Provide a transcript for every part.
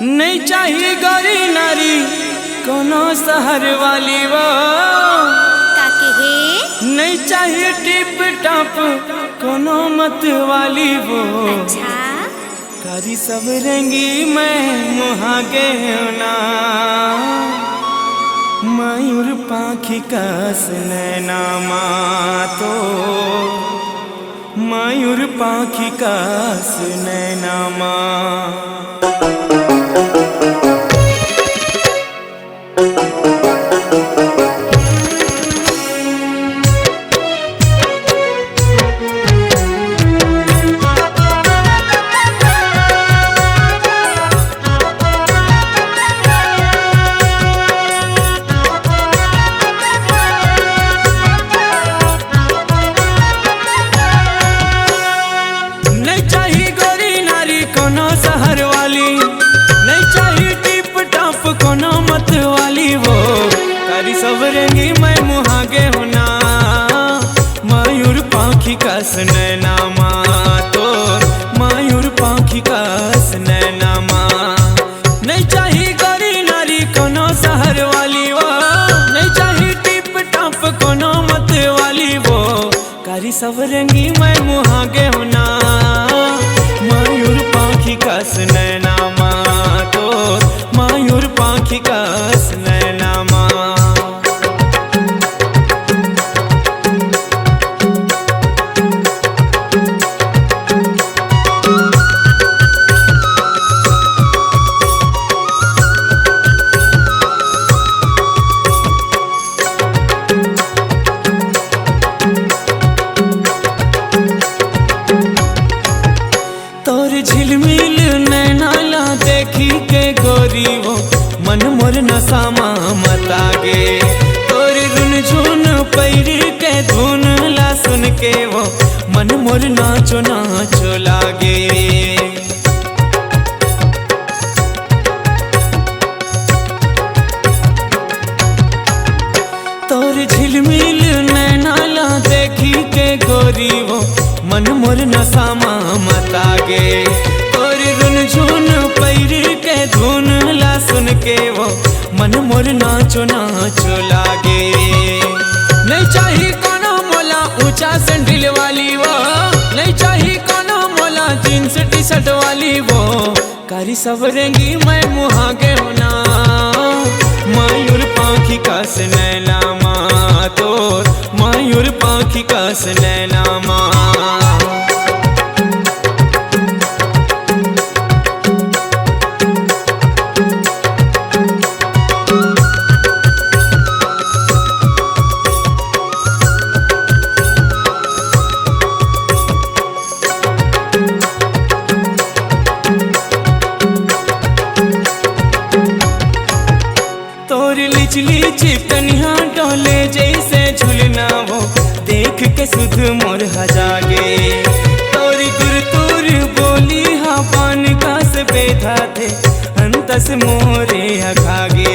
नहीं चाहिए गौरी नारी कोनो शहर वाली वो काके हे नहीं चाहिए टिप टॉप कोनो मत वाली वो अच्छा कारी सब रेंगी मैं मुहागे ना मयूर पाखी कस नैना तो मयूर पाखी कस नैना शहर वाली नहीं चाहिए टिप टॉप कोनो मत वाली वो कारी सब रेंगी मैं मुहागे होना मयूर पाखी कस नैना तो मयूर पाखी कस नैना नहीं चाहिए गौरी नारी कोनो शहर वाली वो नहीं चाहिए टिप टॉप कोनो मत वाली वो कारी सब रेंगी मैं मुहागे होना मयूर पाखी कस नैना तो मयूर पाखी कस नैना झिलमिल नैना ला देखी के गोरी वो मन मोर नसामा मतागे तोर रुनझुन पैर के धुन ला सुन के वो मन मोर नाचो नाचो लागे तोर झिलमिल नैना ला देखी के गोरी वो मन मोर नसामा मतागे तोर रुनझुन पैर के धुन ला सुन के वो मन मोर नाचो नाचो लागे नहीं चाहिए कोनो मोला ऊंचा सैंडल वाली वो नहीं चाहिए कोनो मोला जींस टी शर्ट वाली वो कारी सब रेंगी मैं मुहागे होना मयूर पाखी कस नैना तोर मयूर पाखी कस नैना तोर लिचली चिकनिया डोले जैसे झुलना वो देख के सुध मोर हजागे तोर गुरतुर बोली हा पान का से बेधा थे अंतस मोरे हखागे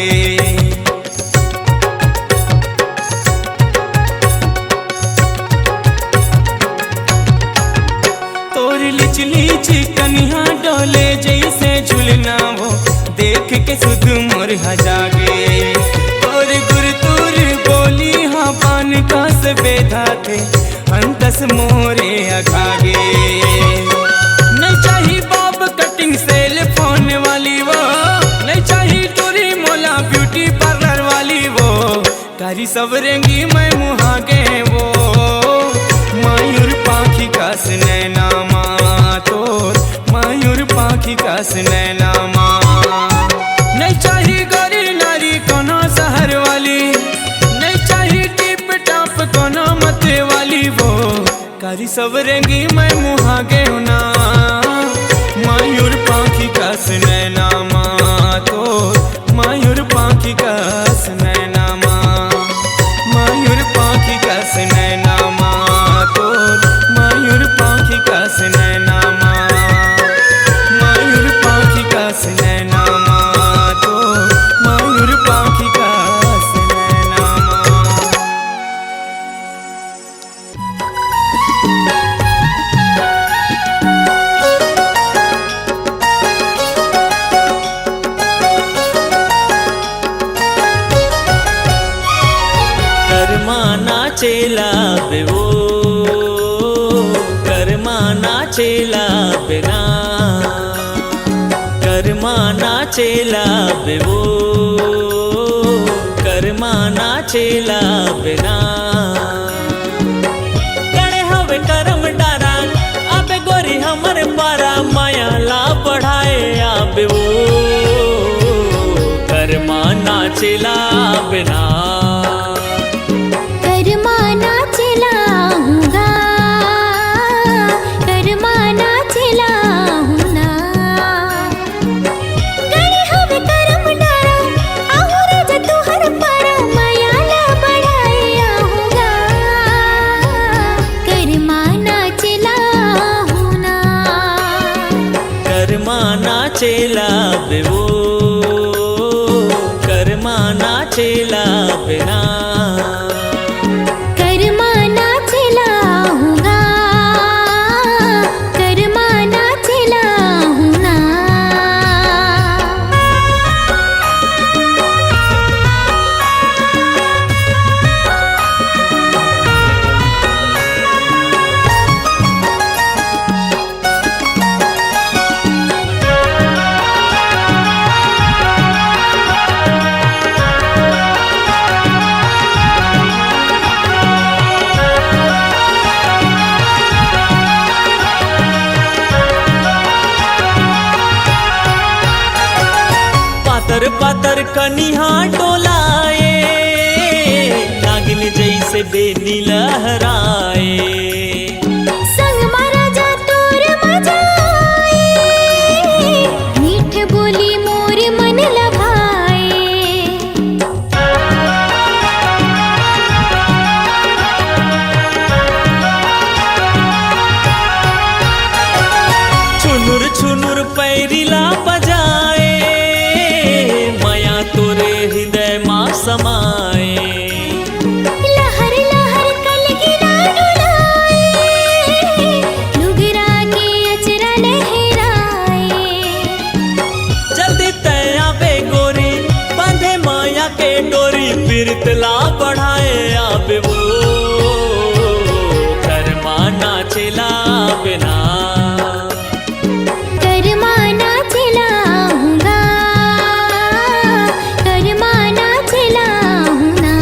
तोर लिचली चिकनिया डोले जैसे झुलना वो देख के सुध मोर हजागे और गुरतुर बोली हाँ पान का से बेधा थे अंतस मोरे अखागे नहीं चाहिए बॉब कटिंग सेल फोन वाली वो नहीं चाहिए टूरी मोला ब्यूटी पार्लर वाली वो कारी सब रेंगी मैं मुहागे वो मयूर पाखी कस नैना तोर मयूर पाखी कस नैना नहीं चाहिए गौरी नारी कोनो शहर वाली नहीं चाहिए टिप टॉप कोनो मत वाली वो कारी सब रेंगी मैं मुहागे होना मयूर पाखी कस नैना तोर मयूर पाखी कस नैना मयूर पाखी कस नैना तोर मयूर पाखी कस नैना मयूर पाखी कस नैना तोर मयूर पाखी कस नैना नाचेला बेवो कर्मा नाचेला बिना कर्मा नाचेला बेवो कर्मा नाचेला बिना गणे हवे करम डारा आबे गोरी हमर पारा माया ला बढ़ाए आबे वो कर्मा नाचेला बिना कर्मा नाचेला हूँगा कर्मा नाचेला हूँ ना गणे हवे करम डारा आहुरे ज तुहर पारा माया ला बढ़ाए आहूँगा कर्मा नाचेला हूँ ना कर्मा नाचेला बेवो कर्मा नाचेला बिना कर्मा नाचेला हूँगा कर्मा नाचेला हूँ ना पातर पातर कनिहा डोलाए नागिन जैसे बेनी लहराए संग मारा जा तोर मजाए मीठ बोली मोर मन लभाए छुनुर छुनुर पैरिला बजाए माया तोरे हृदय माँ समाए लहर लहर कलगिरा डुलाए लुगरा के अचरा लहराए जल्दी तया बे गोरी बांधे माया के डोरी पीरतला बढ़ाए आबे वो कर्मा नाचेला बिना कर्मा नाचेला हूँगा कर्मा नाचेला हूँ ना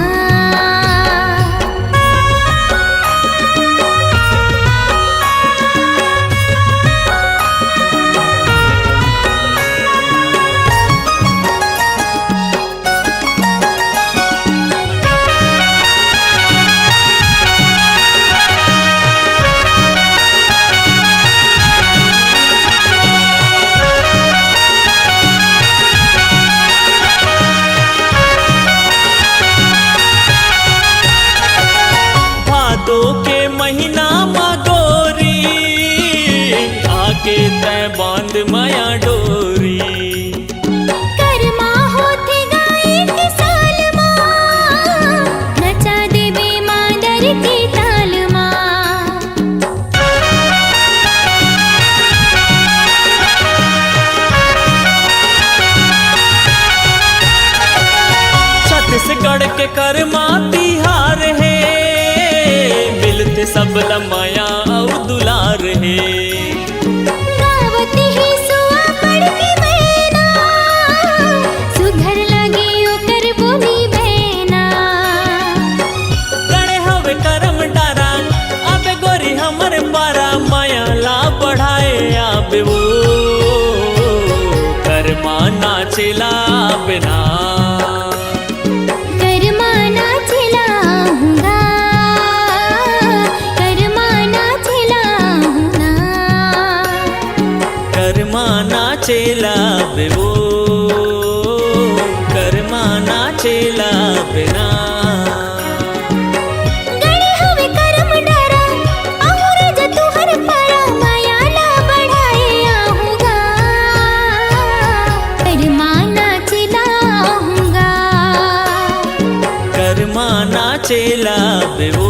भादो के महीना माँ गोरी आके तय बांध माया डोरी कर्मा होते गाए के साल माँ नचा देवे मादर के ताल माँ छत्तीसगढ़ के कर्मा तिहार है मिलते सब लमाया और दुलार है गावत ही सुआ पड़ के बहना सुघर लगे ओकर बोली बहना गणे हवे करम डारा आबे गोरी हमर पारा माया ला बढ़ाए आबे वो कर्मा नाचेला बिना कर्मा नाचेला हूँगा कर्मा नाचेला हूँ ना कर्मा नाचेला बेवो कर्मा नाचेला बिना गणे हवे करम डारा आहुरे ज तुहर पारा माया ला बढ़ाए आहूँगा कर्मा नाचेला हूँगा कर्मा नाचेला बेवो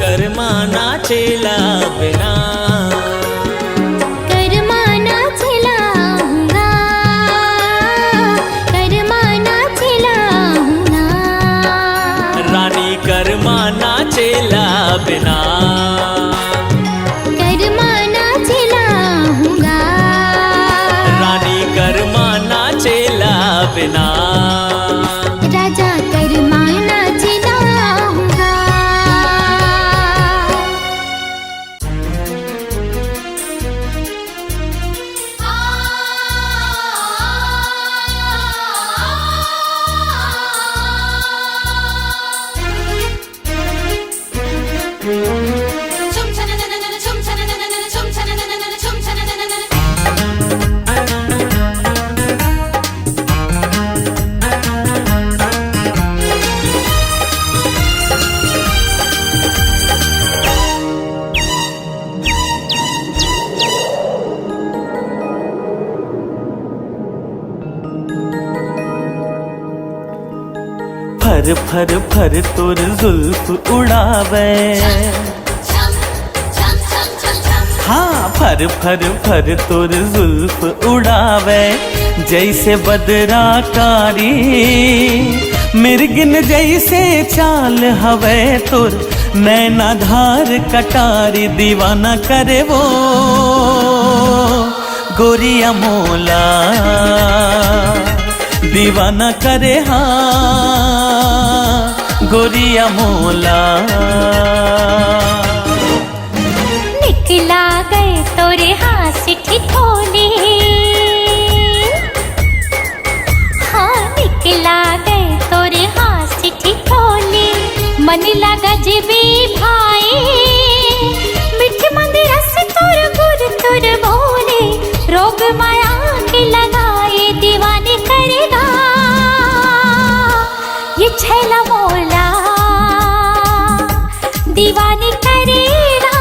कर्मा नाचेला बिना कर्मा नाचेला हूँगा कर्मा नाचेला हूँ ना फर फर फर तोर जुल्फ उड़ावे, हाँ फर फर फर तोर जुल्फ उड़ावे, जैसे बदरा कारी मिर्गिन जैसे चाल हवे तोर नैना धार कटारी, दीवाना करे वो गोरिया मोला, दीवाना करे हाँ गोरिया मोला। निकला गए तोरे हाथ से ठिठोले, हाँ निकला गए तोरे हाथ से ठिठोले, मन लगा जीवे भाई मिठ मंदिर से तोर गुर तोर बोले, रोग माया के लगाए दीवाने करेगा ये छैला मोला, दीवाने करेगा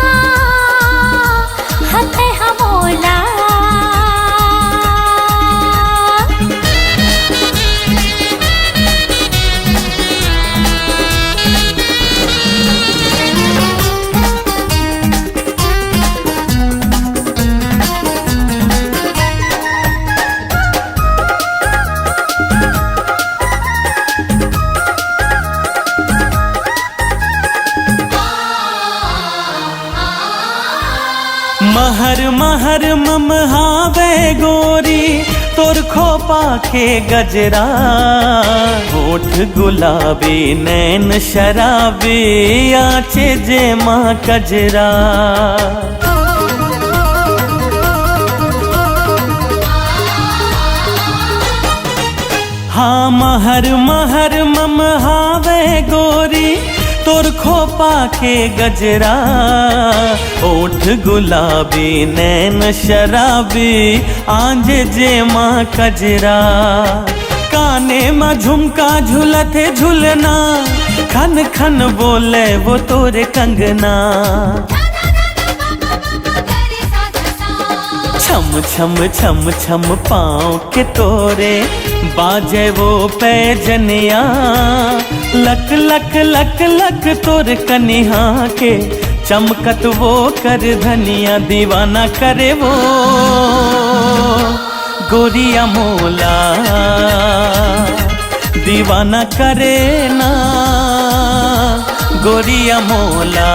हथ हमोला। महर महर ममहावे गोरी तोर खोपा के गजरा, होठ गुलाबी नैन शराबी आँचे जे माँ कजरा, हाँ महर महर ममहावे गोरी तोर खोपा के गजरा, ओठ गुलाबी नैन शराबी आंजे जे माँ कजरा, काने में झुमका झुलते झुलना, खन खन बोले वो तोरे कंगना, छम छम छम छम पाँव के तोरे बाजे वो पैजनिया, लक लक लक लक तोर कनिहा के चमकत वो कर धनिया, दीवाना करे वो गोरिया मोला, दीवाना करे ना गोरिया मोला।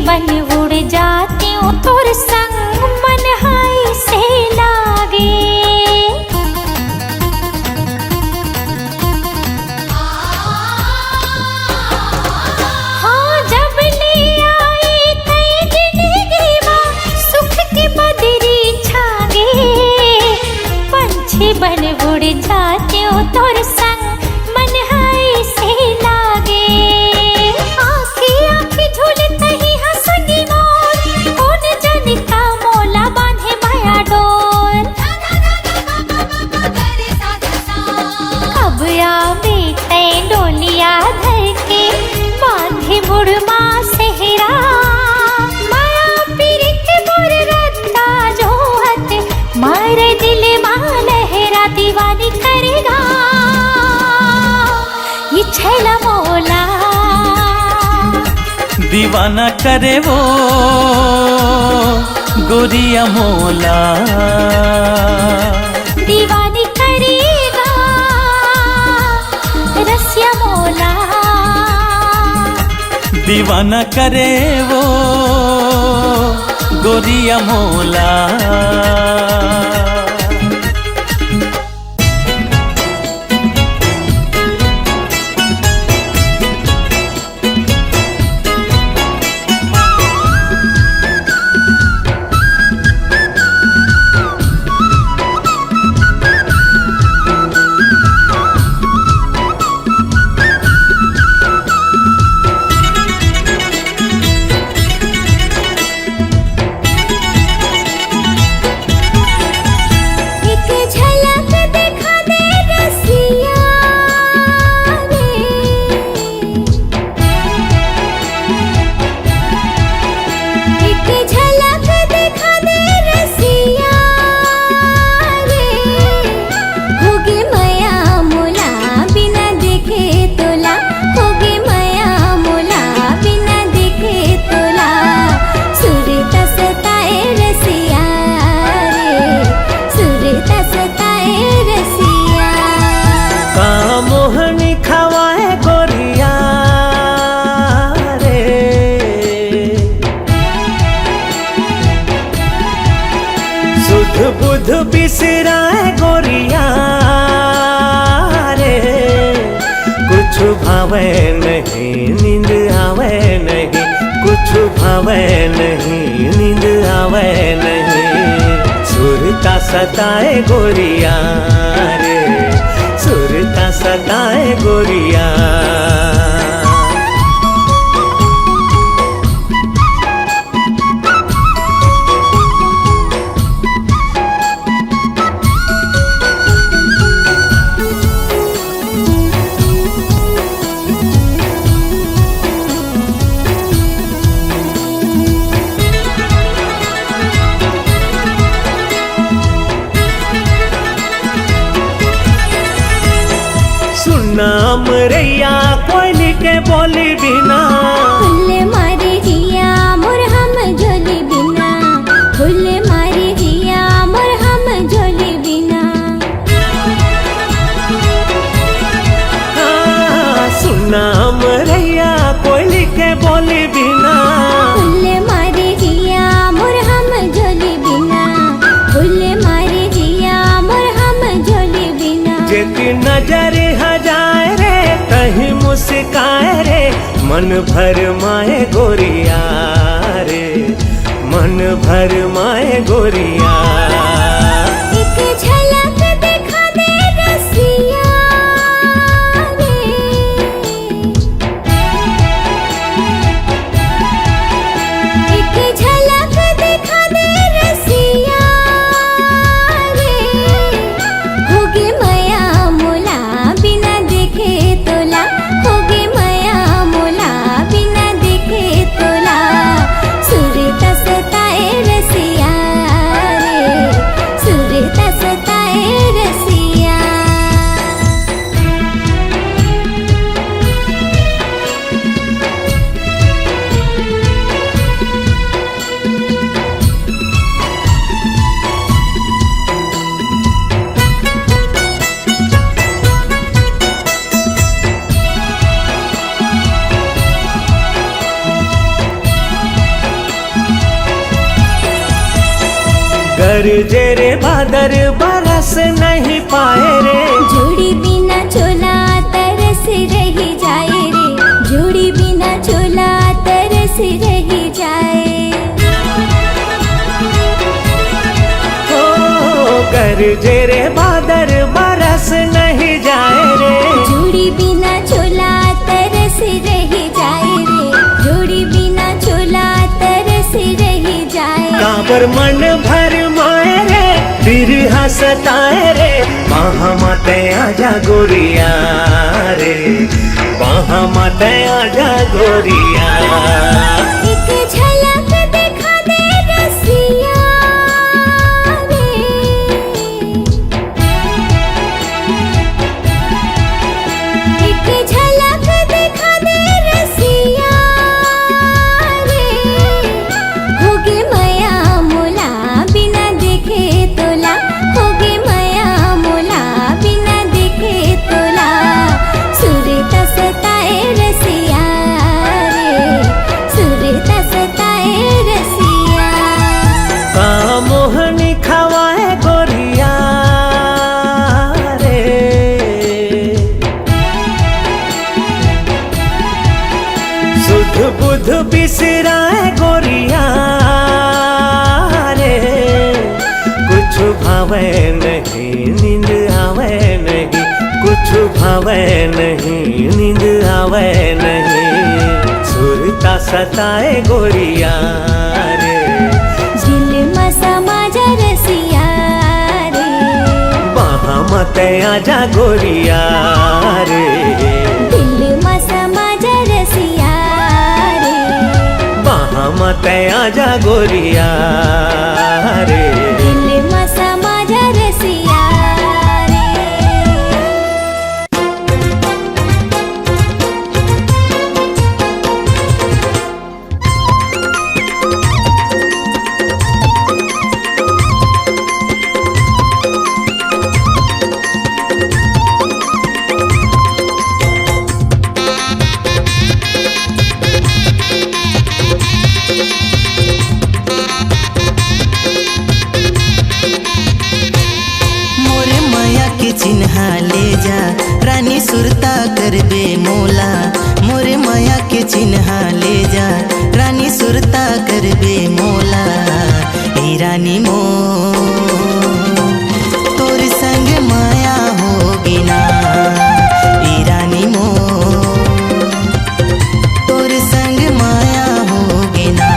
बन उड़ जाती हूँ तोर संग मन हाय से लागे, हाँ जब ले आए तय जिंदगी माँ सुख की बदरी छागे, पंछी बन उड़ जाती हूँ तोर संग मन हाय से लागे, आँखी आँखी झूलते ही डोलिया धर के बांधे बुढ़मा सेहरा, माया पीरित मोर रत्ता जोहत मारे दिल मां लहरा, दीवानी करेगा ये छैला मोला, दीवाना करे वो गोरिया मोला, दीवानी करेगा रसिया मोला, दीवाना करे वो गोरिया मोला। सुध बुध बिसराए गोरिया रे, कुछ भावे नहीं नींद आवे नहीं, कुछ भावे नहीं नींद आवे नहीं। सुरता सताए गोरिया रे, सुरता सताए गोरिया। नाम रैया कोयली के बोली बिना, फुल मारी हिया मोर हम झोली बिना, फुल मारी हिया मोर हम झोली बिना। सुनाम रैया कोयली के बोली बिना, फुल मारी हिया मोर हम झोली बिना, फुल मारी हिया मोर हम झोली बिना। जेती नजर हजाए रे कहीं मुस्काए रे, मन भर माए गोरिया रे, मन भर माए गोरिया। एक झलक दिखा दे रसिया रे, एक झलक दिखा दे रसिया रे। होगे मया मोला बिना देखे तोला, होगे मया मोला बिना देखे तोला। सुरता सताए रसिया रे, सुरता सताए रसिया। गरजे रे बादर बरस नहीं पाए रे, जोड़ी बिना चोला तरस रही जाए रे, जोड़ी बिना चोला तरस रही जाए। ओ गरजे रे बादर बरस नहीं जाए रे, जोड़ी बिना चोला तरस रही जाए रे, जोड़ी बिना चोला तरस रही जाए। काबर मन भर माए रे, बिरहा सताए रे, वहाँ माते आजा गोरिया रे, वहाँ माते आजा गोरिया। एक झलक दिखा दे रसिया रे, एक झलक दिखा दे रसिया रे। होगे मया मोला बिना देखे तोला, होगे मया मोला बिना देखे तोला। सुरता सताए रसिया रे, सुरता सताए रसिया। का मोहनी खवाए गोरिया रे, सुध बुध बिसराए गोरिया रे, कुछ भावे नहीं नींद आवे नहीं, कुछ भावे नहीं नींद आवे नहीं। सुरता सताए गोरिया रे, दिल में समा जा रसिया रे, वहाँ मत आजा गोरिया रे, दिल में समा जा रसिया रे, वहाँ मत आजा गोरिया रे। दिल में समा जा रसिया रे। रानी सुरता करबे मोला मोरे माया के चिन्हा ले जा रानी सुरता करबे मोला ए रानी मो तोर संग माया होगी ना ए रानी मो तोर संग माया होगी ना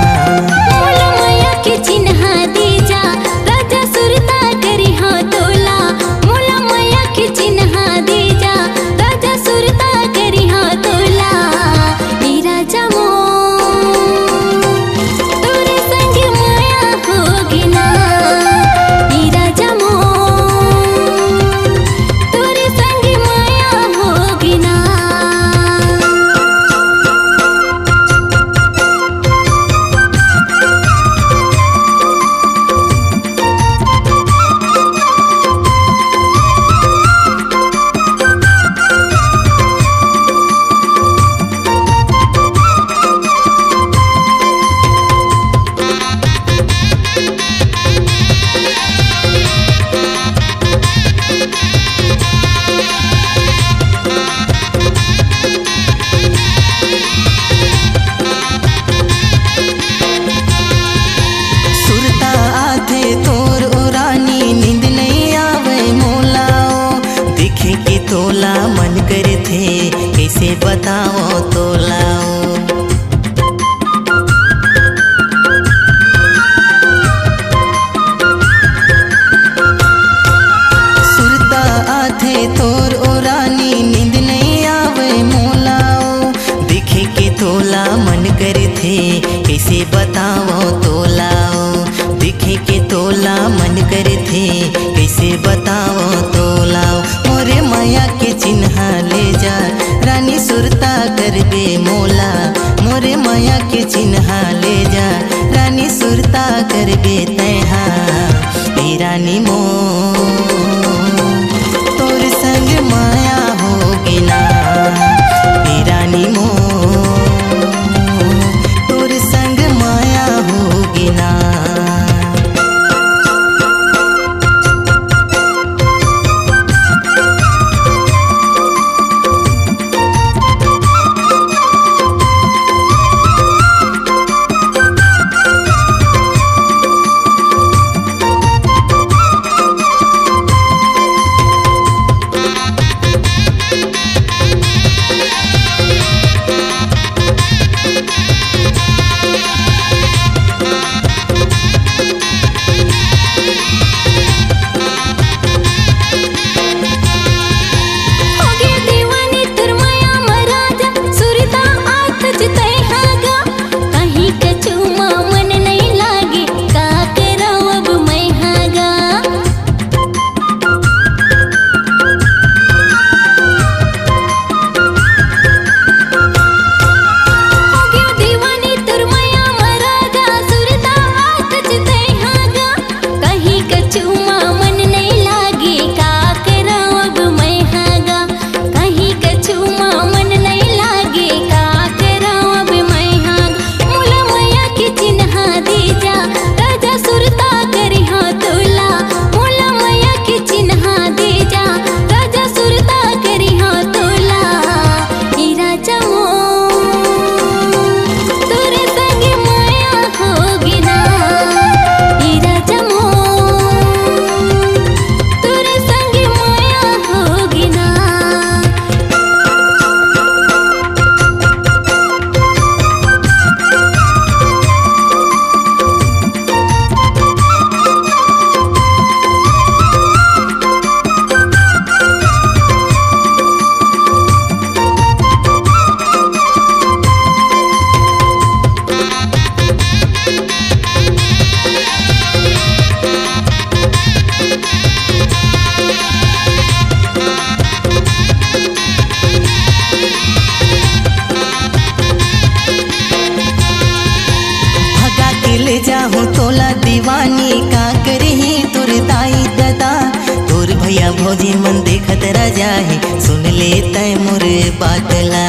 मोला माया के चिन्हा दे जा राजा सुरता करी हाँ तोला मोला माया के चिन्हा दे जा राजा सुरता करी हाँ तोला ए राजा मो तोरे संग माया होगी ना ए राजा मो तोरे संग माया होगी ना। सुरता आथे तोर ओ रानी नींद नहीं आवे मोलाओ दिखे कि तोला मन करे थे कैसे बताओ तोलाओ सुरता आथे तोर ओ रानी नींद नहीं आवे मोलाओ दिखे कि तोला मन करे थे कैसे बताओ तोलाओ दिखे के तोला मन करे थे कैसे बताओ तोलाओ मोरे माया के चिन्हा ले जा रानी सुरता करबे मोला मोरे माया के चिन्हा ले जा रानी सुरता करबे तैहा ए रानी मो तोर संग माया होगी ना ए रानी मो तोर संग माया होगी ना। होगे दीवानी तुर माया महाराजा सुरता आत जितै हागा कहीं कछु मन नहीं लागे का करो अब मैं हागा होगे दीवानी तुर माया महाराजा सुरता आत जितै हागा कहीं कछु मन नहीं लागे का करो अब मैं हागा कहीं कछु मन नहीं लागे का करो अब मैं हागा मोला माया के चिन्हा दे जा राजा सुरता करी हाँ तोला मोला माया के चिन्हा दे जा राजा सुरता करी हाँ तोला ए राजा मो तोरे संग माया होगी ना ए राजा मो तोरे संग माया होगी ना। भगा के ले जाहूँ तोला दीवानी का करही तोर दाई ददा तोर भैया भौजी मन देखत रह जाहे सुन ले तय मोर बातला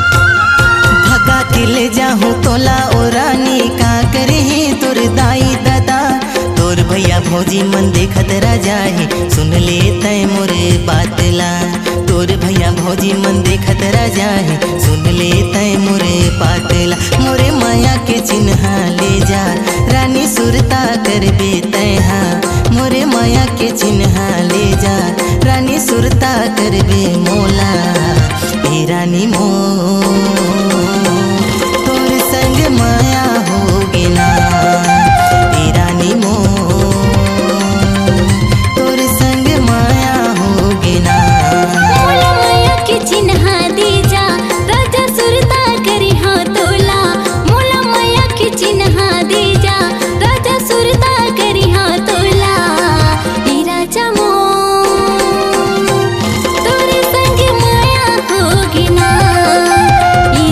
भगा के ले जाहूँ तोला ओ रानी का करही तोर भौजी मन देखत राजा है सुन ले तय मोरे बातला तोर भैया भौजी मन देखत राजा है सुन ले तय मोरे बातला मोरे माया के चिन्हा ले जा रानी सुरता करबे तैहा मोरे माया के चिन्हा ले जा रानी सुरता करबे मोला ए रानी मो तोर संग माया होगे ना ए रानी मो तोर संग माया होगे ना मोला माया के चिन्हा दे जा राजा सुरता करी हाँ तोला मोला माया के चिन्हा दे जा राजा सुरता करी हाँ तोला ए राजा मो तोरे संग माया होगी ना ए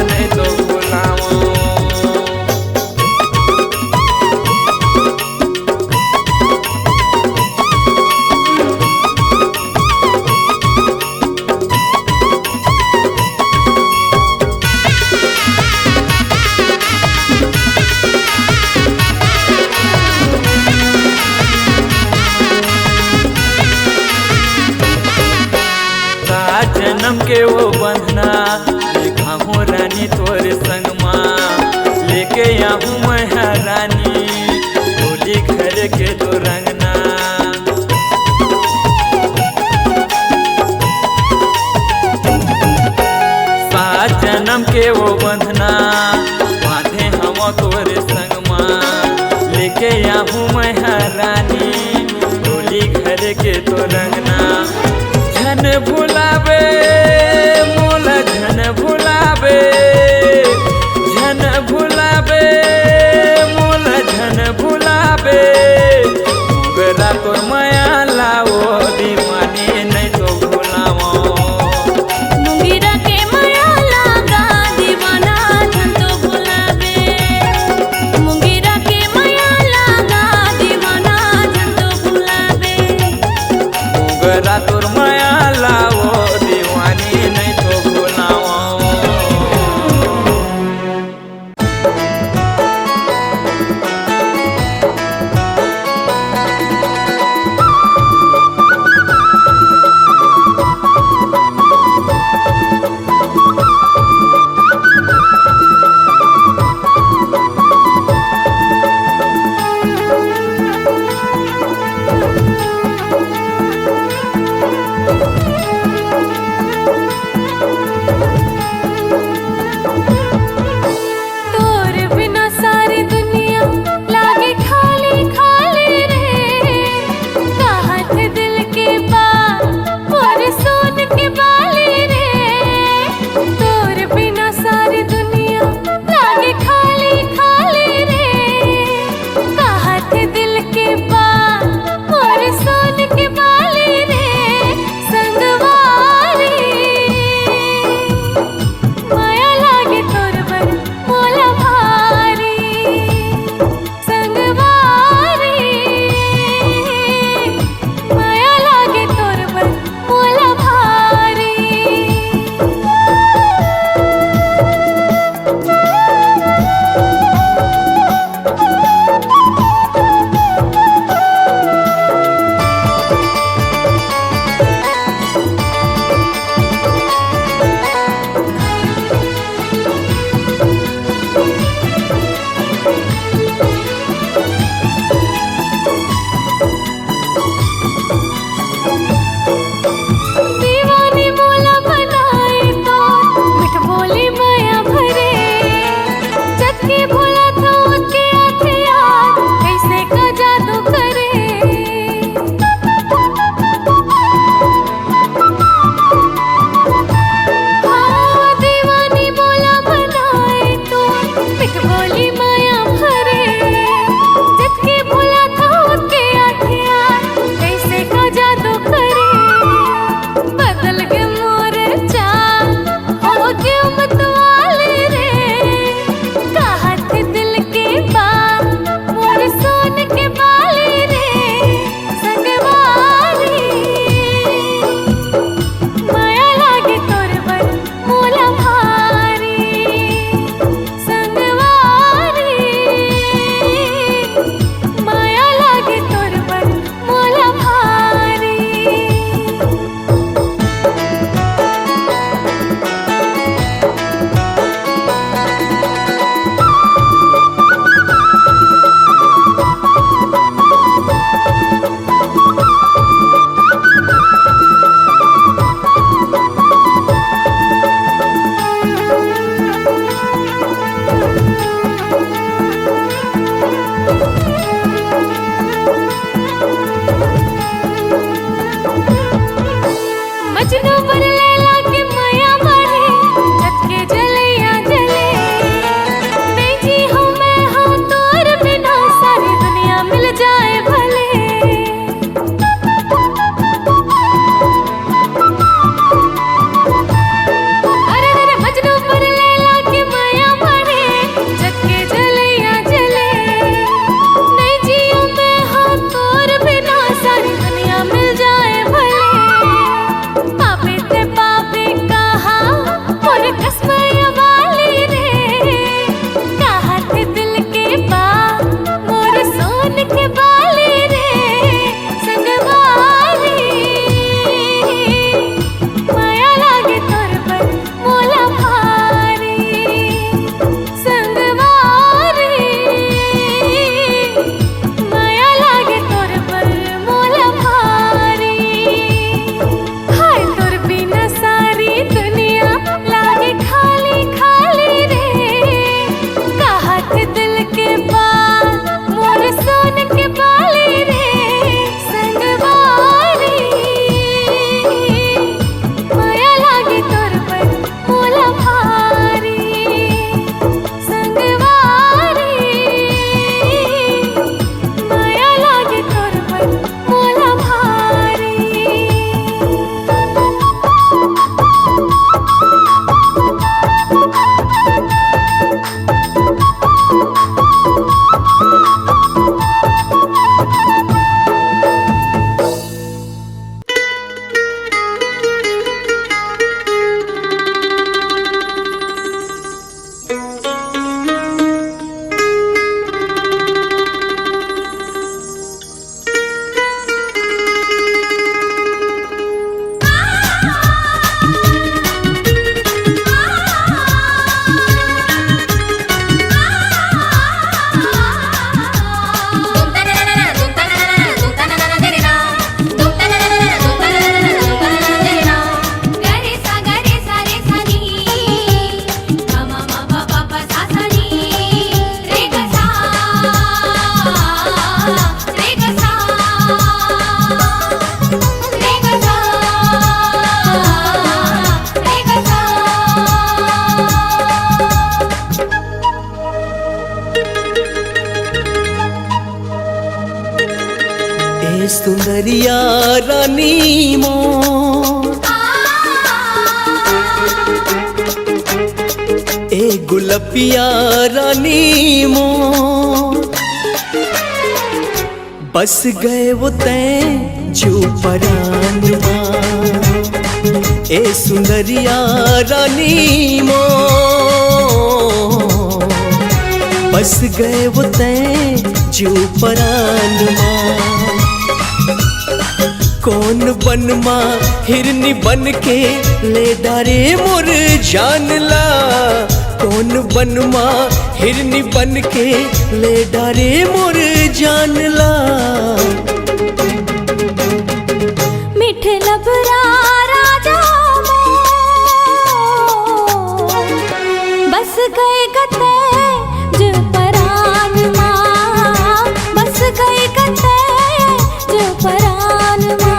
नहीं तो भुलाओ। जन्म के वो बंधना देखा हूँ रानी तोरे संग माँ लेके आऊँ मैं रानी होली घर के तो रंगना। सात जन्म के वो बंधना बांधे हम तोरे संग माँ लेके आऊँ मैं रानी होली घर के तो रंगना। झन भुलावे मोला झन भुलावे झन भुलावे मोला झन भुलावे मोगरा तोर माया लाओ दीवानी नहीं तो भुलाओ। मुंगेरा के माया लागा दीवाना झन तो भुलावे मुंगेरा के माया लागा दीवाना झन तो भुलावे मोगरा तोर माया लाओ दीवानी सुंदरिया रानी मोर ए गुलपिया रानी मोर बस गए वो तैं जो परान ए सुंदरिया रानी मोर बस गए वो तैं जो परान कौन बनमा हिरनी बन के ले डारे मोर जानला कौन बनमा हिरनी बन के ले डारे मोर जानला मिठ लबरा राजा मोर बस गए गते जो परान माँ बस गए गते जो परान माँ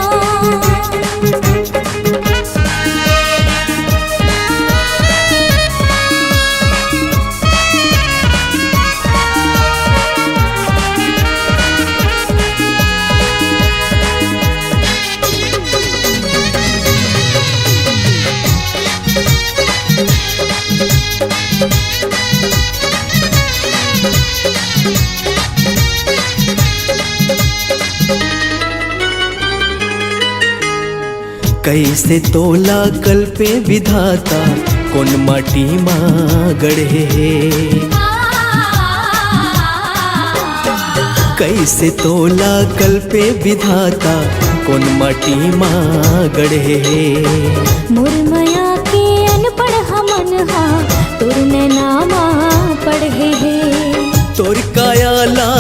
कैसे तोला कल पे विधाता कौन माटी माँ गढ़े कैसे तोला कल पे विधाता कौन माटी माँ गढ़े मुरमया के अनपढ़ हमन हा तुर नामा पढ़े है तोर कायाला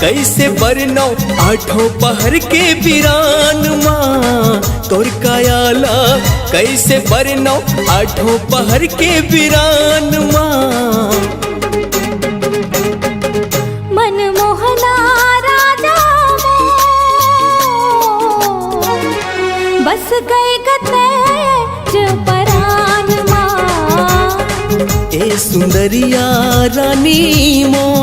कैसे बरनौ आठों पहर के वीरान माँ तोर कायाला कैसे बरनौ आठों पहर के वीरान माँ मन मोहना राजा मोर बस गए गते जो परान माँ ए सुंदरिया रानी मोर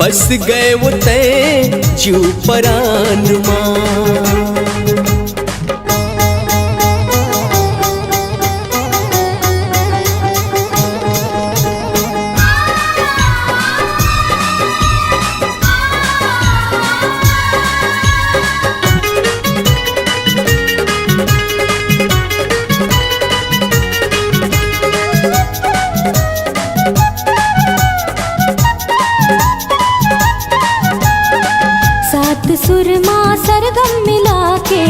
बस गए वो तैं जो परान माँ सुर माँ सरगम मिला के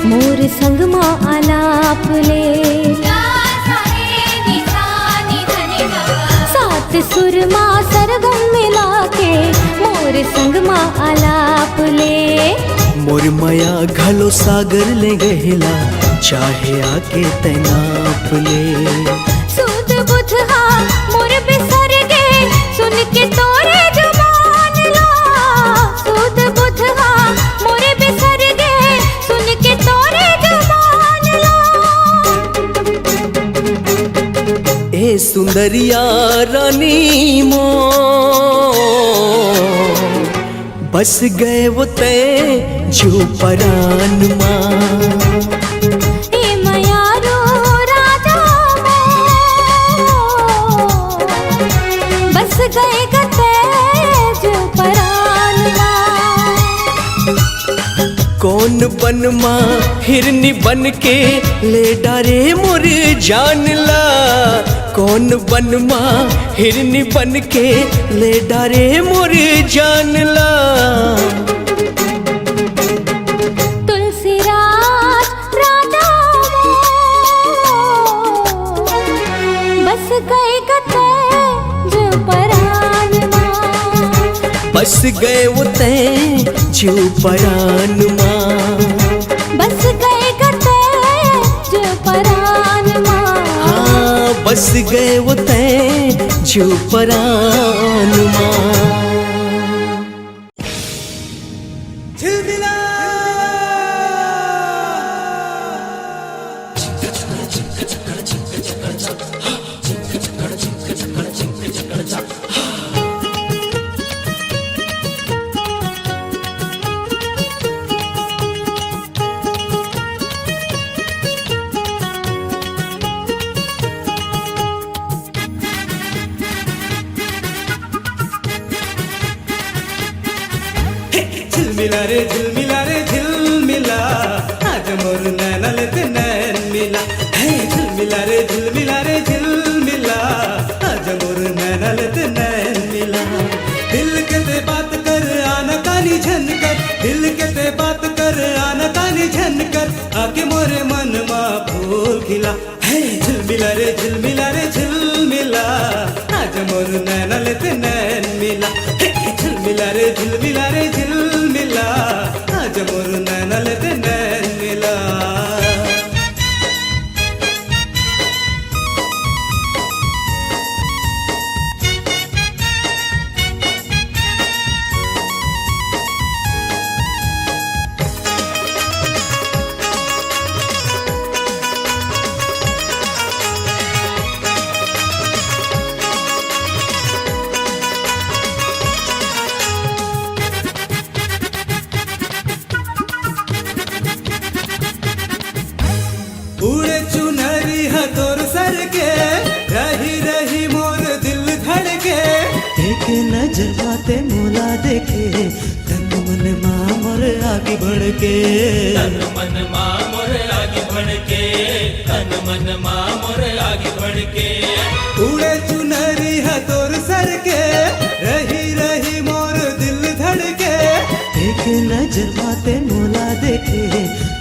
मोर संग माँ आलाप ले सात सुर माँ सरगम मिला के मोर संग माँ आलाप ले मोर माया घलो सागर ले गहेला चाहे आके तैनाप ले सुध बुध हा मोर बिसर गे सुन के तोरे जुबान ला सुध बुध हा मोर बिसर गे सुन के तोरे जुबान ला ए सुंदरिया रानी मोर बस गए वो तैं जो परान माँ ए मयारो राजा मोर बस गए गते जो परान माँ कौन बनमा हिरनी बन के ले डारे मोर जानला कौन बनमा हिरनी बन के ले डारे मोर जानला तुलसीराज राजा मोर बस गए गते जो परान माँ बस गए वो तैं जो परान माँ बस गए गते जो परान माँ हाँ बस गए वो तैं जो परान माँ झिलमिला रे झिलमिला आज मोर नैनलत नैन मिला है झिलमिला रे झिलमिला आज मोर नैनलत नैन मिला दिल के ते बात कर आना कानी झनकर दिल के ते बात कर आना कानी झनकर आके मोरे मन मा फूल खिला है झिलमिला रे झिलमिला आज मोर नैनलत नैन मिला झिलमिला रे झिलमिला आज मोर नैनलत नैन मिला उड़े चुनरी हथोर सर के रही रही मोर दिल धड़के देखे नजर बाते मोला देखे तन मन माँ मोर आगे बढ़ के तन मन माँ मोर आगे बढ़ के तन मन माँ मोर आगे बढ़ के उड़े चुनरी हथोर सर के रही रही मोर दिल धड़के देखे नजर बाते मोला देखे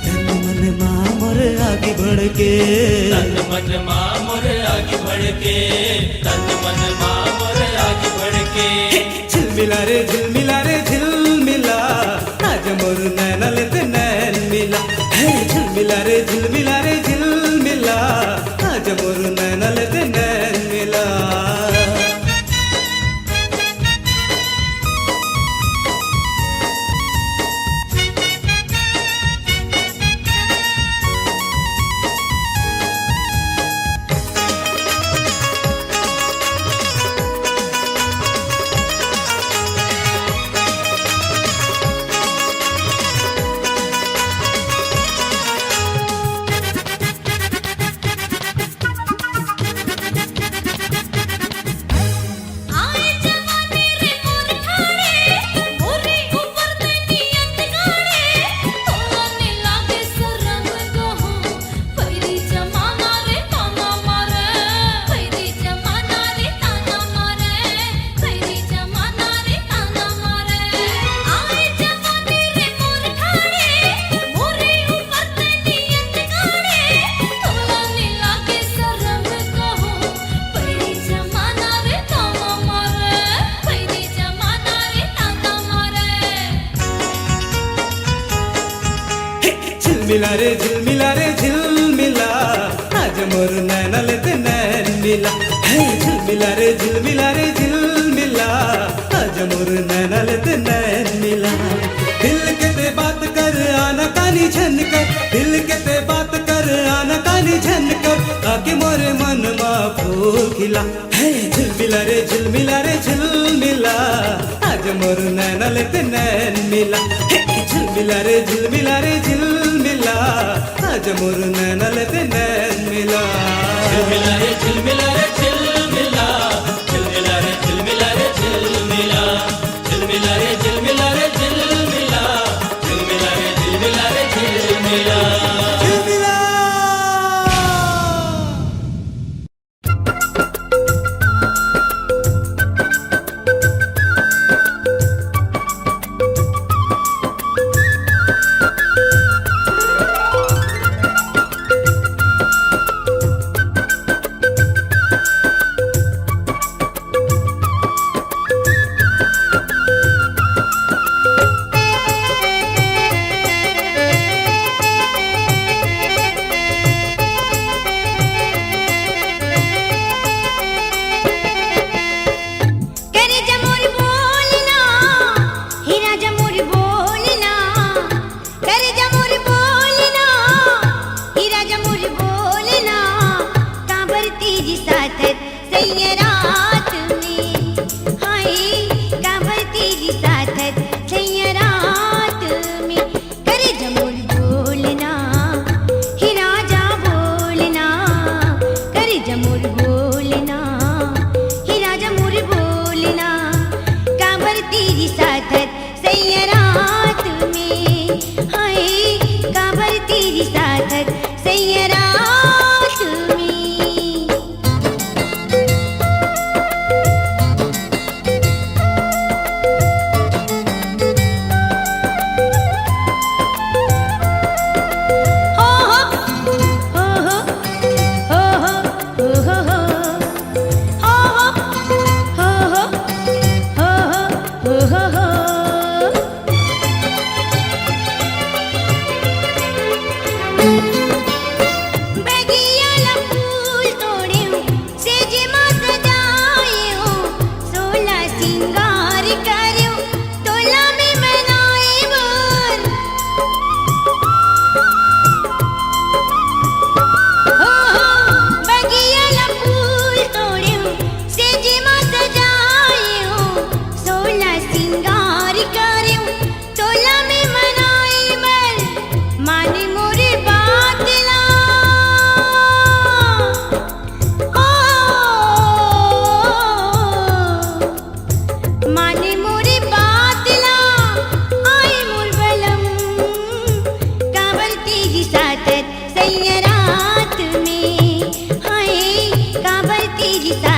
तन मन माँ मोर आगे बढ़ के तन मन माँ मोर आगे बढ़ के तन मन माँ मोर आगे बढ़ के झिलमिला रे झिलमिला आज मोर नैनलत नैन मिला है झिलमिला रे झिलमिला आज मोर नैनलत नैन मिला झिलमिला रे झिलमिला आज मोर नैनलत नैन मिला है झिलमिला रे झिलमिला आज मोर नैनलत नैन मिला दिल के ते बात कर आना कानी झनकर दिल के ते बात कर आना कानी झनकर आके मोरे मन मा फूल खिला है झिलमिला रे झिलमिला आज मोर नैनलत नैन मिला झिलमिला रे झिलमिला आज मोर नैनलत नैन मिला झिलमिला रे झिलमिला रे झिलमिला झिलमिला रे झिलमिला रे झिलमिला झिलमिला रे झिलमिला रे झिलमिला झिलमिला रे झिलमिला रे झिलमिला तेरी साथत सैयरात ही